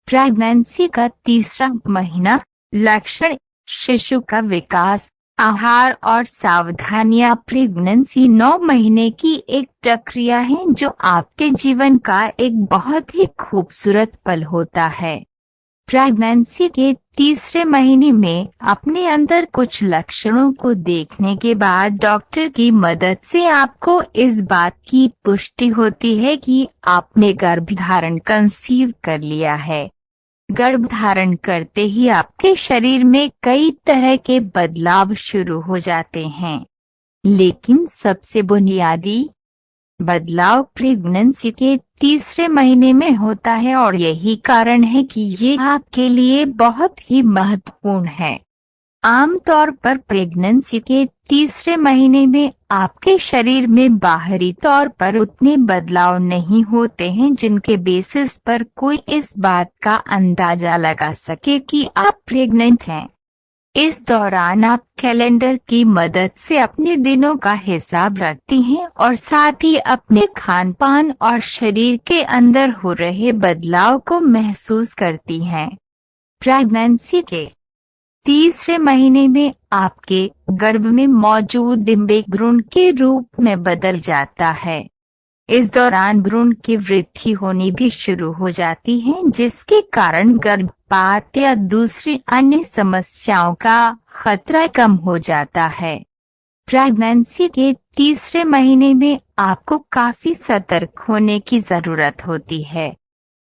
Pregnancy का तीसरा महीना। लक्षण: शिशु का विकास, आहार और सावधानियां। प्रेगनेंसी 9 महीने की एक प्रक्रिया है जो आपके जीवन का एक बहुत ही खूबसूरत पल होता है। प्रेगनेंसी के तीसरे महीने में अपने अंदर कुछ लक्षणों को देखने के बाद डॉक्टर की मदद से आपको इस बात की पुष्टि होती है कि आपने गर्भधारण कंसीव कर लिया है। गर्भधारण करते ही आपके शरीर में कई तरह के बदलाव शुरू हो जाते हैं, लेकिन सबसे बुनियादी बदलाव प्रेगनेंसी के तीसरे महीने में होता है और यही कारण है कि ये आपके लिए बहुत ही महत्वपूर्ण है। आमतौर पर प्रेगनेंसी के तीसरे महीने में आपके शरीर में बाहरी तौर पर उतने बदलाव नहीं होते हैं जिनके बेसिस पर कोई इस बात का अंदाजा लगा सके कि आप प्रेग्नेंट हैं। इस दौरान आप कैलेंडर की मदद से अपने दिनों का हिसाब रखती हैं और साथ ही अपने खान पान और शरीर के अंदर हो रहे बदलाव को महसूस करती हैं। प्रेगनेंसी के तीसरे महीने में आपके गर्भ में मौजूद डिंबे भ्रूण के रूप में बदल जाता है। इस दौरान भ्रूण की वृद्धि होनी भी शुरू हो जाती है, जिसके कारण गर्भपात या दूसरी अन्य समस्याओं का खतरा कम हो जाता है। प्रेगनेंसी के तीसरे महीने में आपको काफी सतर्क होने की जरूरत होती है।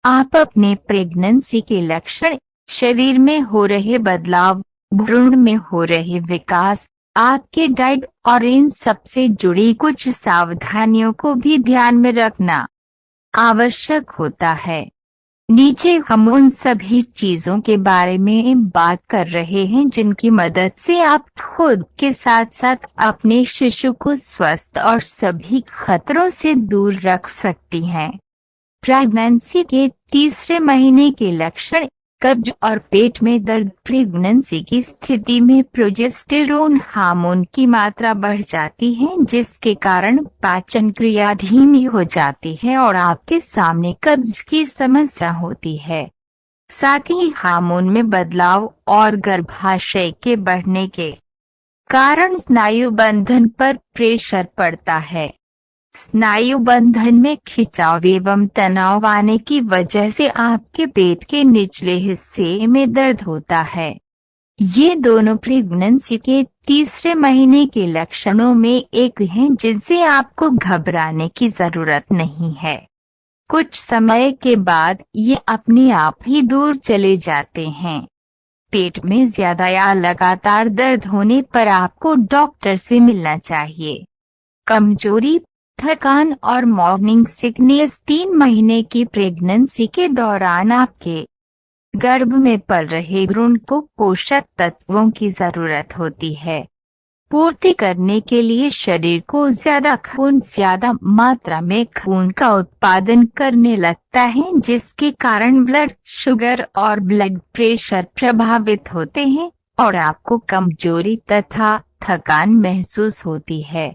आप अपने प्रेगनेंसी के लक्षण, शरीर में हो रहे बदलाव, भ्रूण में हो रहे विकास, आपके डाइट और इन सब से जुड़ी कुछ सावधानियों को भी ध्यान में रखना आवश्यक होता है। नीचे हम उन सभी चीजों के बारे में बात कर रहे हैं जिनकी मदद से आप खुद के साथ साथ अपने शिशु को स्वस्थ और सभी खतरों से दूर रख सकती हैं। प्रेगनेंसी के तीसरे महीने के लक्षण: कब्ज और पेट में दर्द। प्रेगनेंसी की स्थिति में प्रोजेस्टेरोन हार्मोन की मात्रा बढ़ जाती है, जिसके कारण पाचन क्रिया धीमी हो जाती है और आपके सामने कब्ज की समस्या होती है। साथ ही हार्मोन में बदलाव और गर्भाशय के बढ़ने के कारण स्नायु बंधन पर प्रेशर पड़ता है। स्नायु बंधन में खिंचाव एवं तनाव आने की वजह से आपके पेट के निचले हिस्से में दर्द होता है। ये दोनों प्रेगनेंसी के तीसरे महीने के लक्षणों में एक हैं जिनसे आपको घबराने की जरूरत नहीं है। कुछ समय के बाद ये अपने आप ही दूर चले जाते हैं। पेट में ज्यादा या लगातार दर्द होने पर आपको डॉक्टर से मिलना चाहिए। कमजोरी, थकान और मॉर्निंग सिकनेस। 3 महीने की प्रेगनेंसी के दौरान आपके गर्भ में पल रहे भ्रूण को पोषक तत्वों की जरूरत होती है। पूर्ति करने के लिए शरीर को ज्यादा मात्रा में खून का उत्पादन करने लगता है, जिसके कारण ब्लड शुगर और ब्लड प्रेशर प्रभावित होते हैं और आपको कमजोरी तथा थकान महसूस होती है।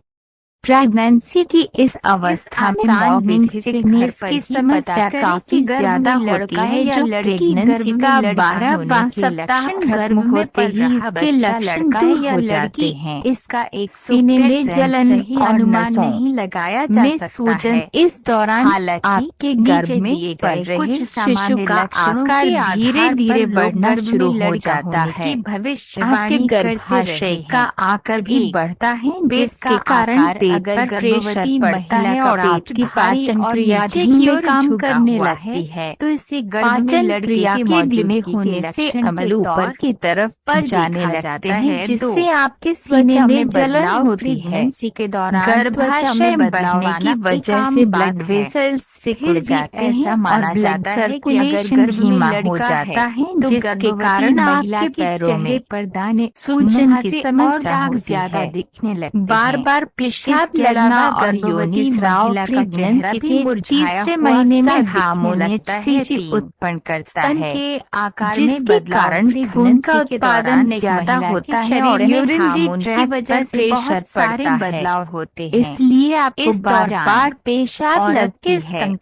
प्रेगनेंसी की इस अवस्था में मॉर्निंग सिकनेस की समस्या काफी ज्यादा होती है, जो प्रेगनेंसी का 12वां सप्ताह खत्म होते ही इसके लक्षण दूर हो जाते हैं। इसका एक सीने में जलन और अनुमान नहीं लगाया जा सकता है। इस दौरान आपके गर्भ में पल रहे शिशु का आकार धीरे धीरे बढ़ना शुरू हो जाता है। आपके गर्भाशय का आकार भी बढ़ता है, जिसके कारण अगर गर्भवती बढ़ता है और आपकी पाचन क्रिया धीमे काम करने लगती है, तो इसे पाचन क्रिया के धीमे होने से अम्ल ऊपर की तरफ पर जाने लगते हैं, जिससे आपके सीने में जलन होती है। इसी के दौरान गर्भाशय बढ़ने की वजह से ब्लड वेसल्स सिकुड़ जाते हैं, ऐसा माना जाता है कि अगर धीमा हो जाता है, जिसके कारण आपके पैरों में पर दाने, सूजन की समस्या ज्यादा दिखने लगती है। बार बार पेशाब पेशाब लगना और योनि स्राव प्रेगनेंसी के तीसरे महीने में हार्मोन HCG उत्पन्न करता है के आकार में जिसके कारण खून का उत्पादन ज्यादा होता है और यूरिनरी ट्रैक्ट की वजह से बहुत सारे बदलाव होते हैं। इसलिए आपको बार-बार पेशाब लगती है।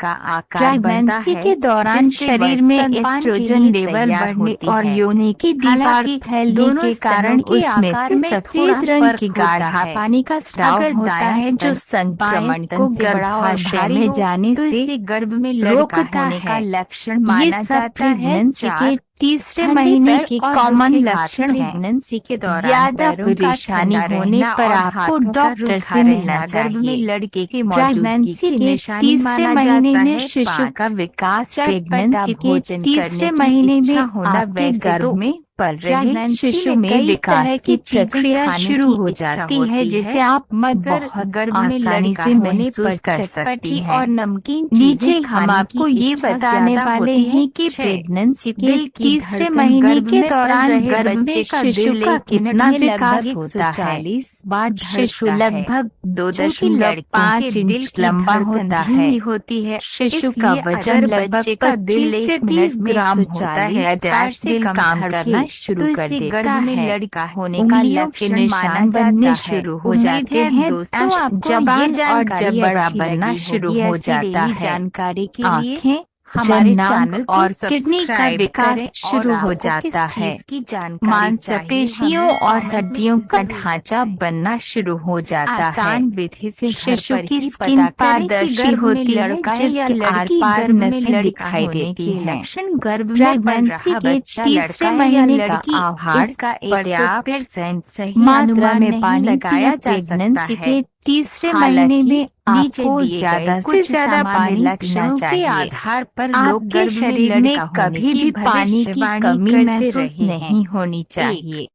प्रेगनेंसी के दौरान शरीर में एस्ट्रोजन लेवल बढ़ने और योनि की दीवार फैलने के कारण उसमें से सफेद रंग की गाढ़ा पानी का स्राव होता है जो संक्रमण को गर्भाशय में जाने से गर्भ में रोकता होने का है। लक्षण माना जाता है। प्रेगनेंसी के तीसरे ठंडे महीने पैर के और कॉमन रुखे लक्षण हैं। प्रेगनेंसी के दौरान ज्यादा पैरों का परेशानी ठंडा होने रहना पर और आपको हाथों का डॉक्टर रूखा से मिलना रहना गर्भ में चाहिए। लड़के की मौजूदगी प्रेगनेंसी की के निशानी तीसरे माना महीने जाता में है। शिशु का 5. विकास चटपटा प्रेगनेंसी के भोजन तीसरे करने की महीने में इच्छा होना आपके वैसे गर्भ तो में पल रहे प्रेगनेंसी शिशु में में कई विकास तरह की की चीजें प्रक्रिया खाने शुरू की हो इच्छा जाती होती है जिसे आप मगर बहुत गर्भ में आसानी लड़का से होने महसूस पर कर सकती चटपटी हैं। और नमकीन नीचे चीजें हम खाने आपको की ये इच्छा बताने ज्यादा वाले होती हैं कि 6. प्रेगनेंसी के दिल की तीसरे धड़कन महीने गर्भ के में पल दौरान रहे गर्भ में बच्चे का शिशु दिल का एक कितना मिनट में विकास लगभग होता है। 140 बार शिशु धड़कता है। लगभग चूंकि 2.5 दिल इंच की लंबा धड़कन होता धीमी है। होती है। शिशु का इसलिए वजन अगर लगभग बच्चे का दिल 25 से एक 30 मिनट में ग्राम होता है। 140 बार अटैच से दिल कम काम धड़के करना शुरू तो कर इसे देता गर्भ में है। लड़का होने का उंगलियों के लक्षण माना निशान बनने जाता है। शुरू हो उम्मीद जाते है हैं। दोस्तों आपको ये जबान और जानकारी जबड़ा अच्छी बनना लगी शुरू होगी। हो ऐसी जाता डेली है। जानकारी के लिए आँखें, हमारे जनांग चैनल को और किडनी का सब्सक्राइब विकास करें। शुरू और हो आपको किस जाता है। चीज की जानकारी मांसपेशियों चाहिए, और हमें हड्डियों कमेंट का में जरूर ढांचा बताएं। बनना शुरू हो जाता है। आसान विधि से घर शिशु पर की ही स्किन पता करें कि पारदर्शी गर्भ में होती है लड़का है या जिसके आर लड़की। पार गर्भ में नसें लड़का दिखाई होने देती के हैं। लक्षण गर्भ में पल प्रेगनेंसी रहा के बच्चा तीसरे लड़का है या महीने का लड़की, आहार इसका पर्याप्त 100% सही मात्रा अनुमान में नहीं पानी लगाया पिएं। जा सकता प्रेगनेंसी है। के तीसरे हालांकि महीने में नीचे आपको दिए ज्यादा गए से कुछ ज्यादा सामान्य पानी पीना लक्षणों के चाहिए। आधार पर लोग आपके गर्भ में शरीर में लड़का होने कभी की भी पानी की भविष्यवाणी कमी करते महसूस रहे हैं। नहीं होनी चाहिए।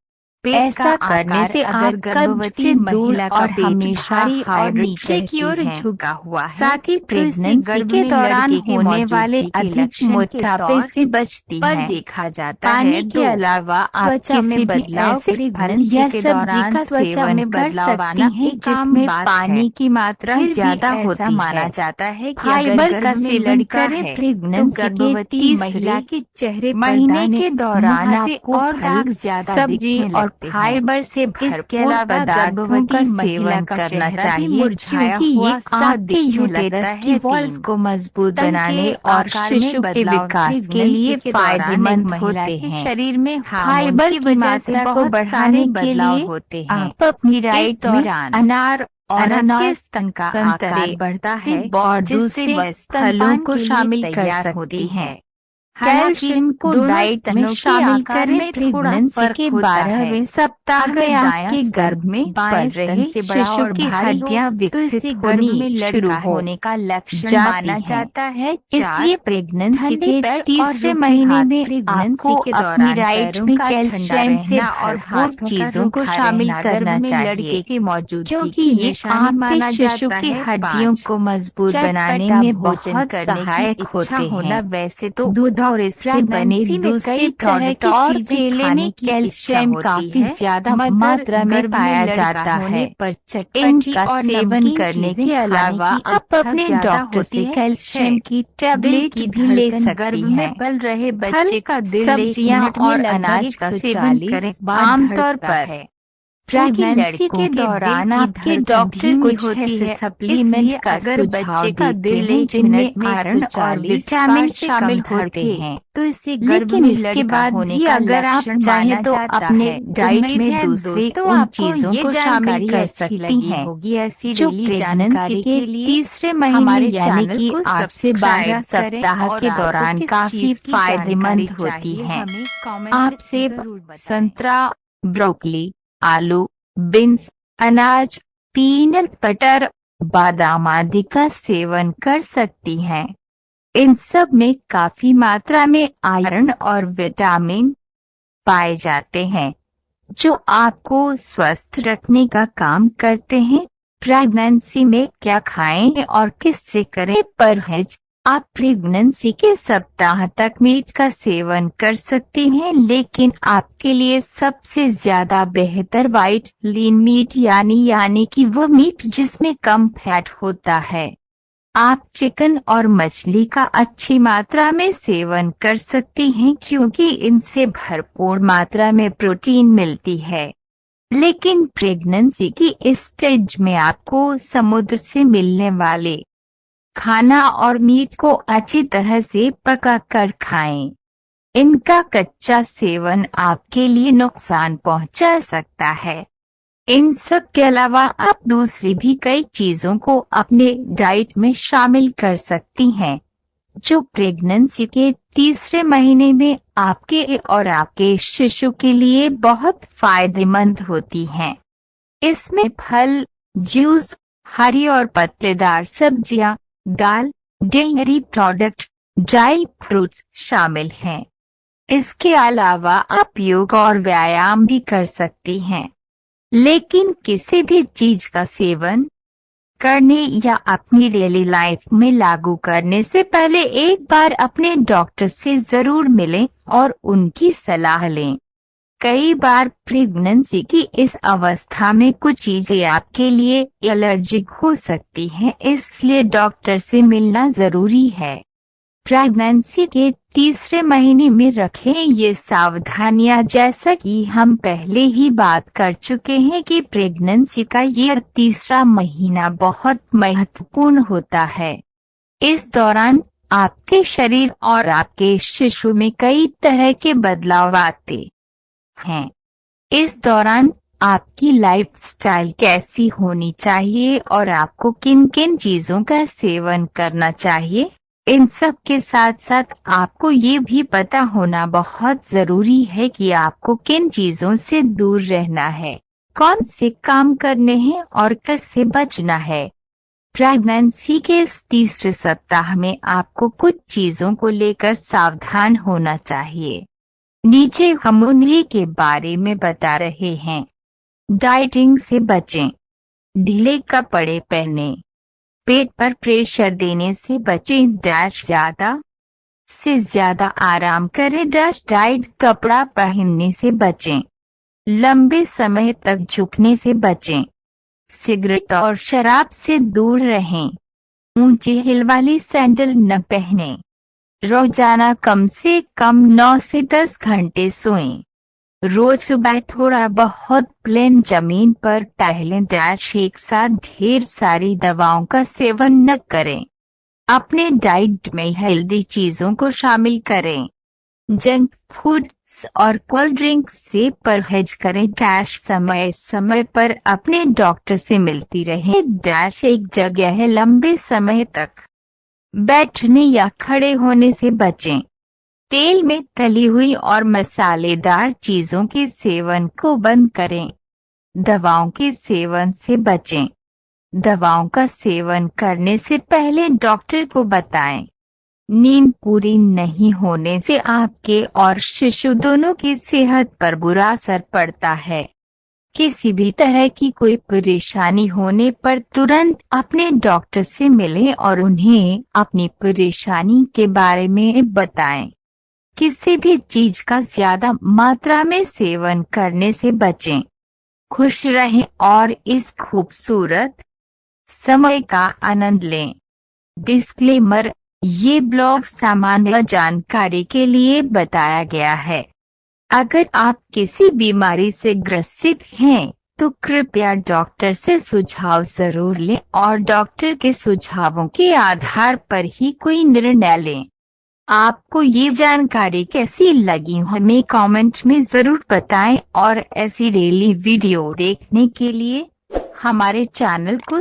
पेट ऐसा का करने आकार से अगर आप कब्ज गर्भवती से दूर महिला का और पेट हमेशा भारी और हाइड्रेट नीचे की ओर रहती हैं। झुका हुआ है, साथ ही तो इसे प्रेगनेंसी गर्भ के में दौरान लड़के के होने वाले मौजूदगी के अधिक लक्षण के मोटापे तौर से बचती पर हैं। देखा जाता पानी है। के 2. अलावा आप त्वचा में किसी भी बदलाव ऐसे फल प्रेगनेंसी या के सब्जी दौरान का त्वचा सेवन में कर बदलाव आना सकती हैं एक आम जिसमें बात पानी है। की मात्रा फिर भी ज्यादा ऐसा होती माना है। जाता है कि अगर फाइबर का गर्भ में सेवन लड़का करें। है तो प्रेगनेंसी के गर्भवती महिला तीसरे के चेहरे पर महीने दाने, के दौरान मुहासे आपको और फल, दाग ज्यादा सब्जी दिखने और लगते हैं। फाइबर से इसके भरपूर अलावा पदार्थों गर्भवती का महिला सेवन का करना चेहरा भी चाहिए मुरझाया क्योंकि हुआ ये सा आपके दिखने लगता यूटेरस की है। वॉल्स 3. को मजबूत स्तन बनाने के और आकार में शिशु के बदलाव विकास के प्रेगनेंसी लिए के दौरान एक फायदेमंद महिला होते के हैं। शरीर में हार्मोन फाइबर की की वजह से मात्रा को बहुत बढ़ाने सारे के बदलाव लिए होते हैं। आप अपनी इस डाइट में दौरान अनार, औरत के अनानास, स्तन का संतरे, आकार बढ़ता सेब है और जिससे दूसरे वह फलों स्तनपान को के लिए शामिल कर तैयार सकती होती हैं। है। हालांकि कैल्शियम को दोनों डाइट में स्तनों के शामिल आकार करें। में थोड़ा प्रेगनेंसी फर्क के होता है। 12वें सप्ताह अगर में दायां आपके स्तन गर्भ में बाएं पल स्तन रहे से बड़ा शिशु और की भारी हो हड्डियां तो विकसित इसे गर्भ में होनी शुरू लड़का होने का लक्षण जाती माना हैं। जाता है। 4. इसलिए प्रेगनेंसी ठंडे के पैर और तीसरे रूखे महीने हाथ में प्रेगनेंसी आपको के अपनी दौरान डाइट पैरों में का ठंडा कैल्शियम से रहना और भरपूर हाथों का चीजों को रूखा शामिल रहना करना गर्भ में लड़के चाहिए की मौजूदगी क्योंकि की ये निशानी आपके माना शिशु जाता की है। हड्डियों 5. को मजबूत बनाने चटपटा में भोजन बहुत करने की सहायक इच्छा होते होना हैं। वैसे तो दूध और इससे बने प्रेगनेंसी में दूसरे कई तरह प्रोडक्ट की और चीजें केले खाने में की इच्छा कैल्शियम होती काफी है, ज्यादा मगर मात्रा में गर्भ में पाया लड़का जाता होने है। पर चटपटी इनका और सेवन नमकीन करने चीजें के खाने अलावा की आप इच्छा अपने ज्यादा डॉक्टर होती से है। कैल्शियम 6. की दिल टैबलेट की भी ले धड़कन गर्भ सकती में हैं। पल रहे फल, बच्चे का दिल एक सब्जियां मिनट में और लगभग अनाज का सेवन 140 करें। बार आमतौर धड़कता पर है। प्रेगनेंसी के दौरान आपके डॉक्टर कुछ ऐसे सप्लीमेंट का सुझाव देते हैं जिनमें आयरन और विटामिन शामिल होते हैं। तो इसे लेकिन इसके बाद भी अगर आप चाहें तो अपने डाइट में दूसरे उन चीजों को शामिल कर सकती हैं जो प्रेगनेंसी के तीसरे महीने यानी कि 8 से 12 सप्ताह के दौरान काफी फायदेमंद होती हैं। आप सेब, संतरा, ब्रोकली, आलू, बीन्स, अनाज, पीनट बटर, बादाम आदि का सेवन कर सकती हैं। इन सब में काफी मात्रा में आयरन और विटामिन पाए जाते हैं जो आपको स्वस्थ रखने का काम करते हैं। प्रेगनेंसी में क्या खाएं और किससे करें परहेज, आप प्रेगनेंसी के सप्ताह तक मीट का सेवन कर सकते हैं, लेकिन आपके लिए सबसे ज्यादा बेहतर व्हाइट लीन मीट यानी कि वो मीट जिसमें कम फैट होता है। आप चिकन और मछली का अच्छी मात्रा में सेवन कर सकते हैं क्योंकि इनसे भरपूर मात्रा में प्रोटीन मिलती है। लेकिन प्रेगनेंसी की इस स्टेज में आपको समुद्र से मिलने वाले खाना और मीट को अच्छी तरह से पका कर खाएं। इनका कच्चा सेवन आपके लिए नुकसान पहुंचा सकता है। इन सब के अलावा आप दूसरी भी कई चीजों को अपने डाइट में शामिल कर सकती हैं, जो प्रेगनेंसी के तीसरे महीने में आपके और आपके शिशु के लिए बहुत फायदेमंद होती हैं। इसमें फल, जूस, हरी और पत्तेदार सब्जियां, दाल, डेयरी प्रोडक्ट, ड्राई फ्रूट्स शामिल हैं। इसके अलावा आप योग और व्यायाम भी कर सकती हैं। लेकिन किसी भी चीज का सेवन करने या अपनी डेली लाइफ में लागू करने से पहले एक बार अपने डॉक्टर से जरूर मिलें और उनकी सलाह लें। कई बार प्रेगनेंसी की इस अवस्था में कुछ चीजें आपके लिए एलर्जिक हो सकती हैं, इसलिए डॉक्टर से मिलना जरूरी है। प्रेगनेंसी के तीसरे महीने में रखें ये सावधानियां। जैसा कि हम पहले ही बात कर चुके हैं कि प्रेगनेंसी का ये तीसरा महीना बहुत महत्वपूर्ण होता है। इस दौरान आपके शरीर और आपके शिशु में कई तरह के बदलाव आते हैं। इस दौरान आपकी लाइफस्टाइल कैसी होनी चाहिए और आपको किन किन चीजों का सेवन करना चाहिए, इन सब के साथ साथ आपको ये भी पता होना बहुत जरूरी है कि आपको किन चीजों से दूर रहना है, कौन से काम करने हैं और कैसे बचना है। प्रेगनेंसी के इस तीसरे सप्ताह में आपको कुछ चीजों को लेकर सावधान होना चाहिए। नीचे हम उन्हीं के बारे में बता रहे हैं। डाइटिंग से बचें, ढीले कपड़े पहने, पेट पर प्रेशर देने से बचें, ज्यादा से ज्यादा आराम करें, टाइट कपड़ा पहनने से बचें, लंबे समय तक झुकने से बचें, सिगरेट और शराब से दूर रहें, ऊंचे हिल वाली सैंडल न पहनें, रोजाना कम से कम 9 से 10 घंटे सोएं, रोज सुबह थोड़ा बहुत प्लेन जमीन पर टहलें, एक साथ ढेर सारी दवाओं का सेवन न करें, अपने डाइट में हेल्दी चीजों को शामिल करें, जंक फूड्स और कोल्ड ड्रिंक्स से परहेज करें, समय समय पर अपने डॉक्टर से मिलती रहें, एक जगह लंबे समय तक बैठने या खड़े होने से बचें, तेल में तली हुई और मसालेदार चीजों के सेवन को बंद करें, दवाओं के सेवन से बचें, दवाओं का सेवन करने से पहले डॉक्टर को बताएं। नींद पूरी नहीं होने से आपके और शिशु दोनों की सेहत पर बुरा असर पड़ता है। किसी भी तरह की कोई परेशानी होने पर तुरंत अपने डॉक्टर से मिलें और उन्हें अपनी परेशानी के बारे में बताएं। किसी भी चीज का ज्यादा मात्रा में सेवन करने से बचें। खुश रहें और इस खूबसूरत समय का आनंद लें। डिस्क्लेमर: ये ब्लॉग सामान्य जानकारी के लिए बताया गया है। अगर आप किसी बीमारी से ग्रसित हैं तो कृपया डॉक्टर से सुझाव जरूर लें और डॉक्टर के सुझावों के आधार पर ही कोई निर्णय लें। आपको ये जानकारी कैसी लगी हमें कमेंट में जरूर बताएं और ऐसी डेली वीडियो देखने के लिए हमारे चैनल को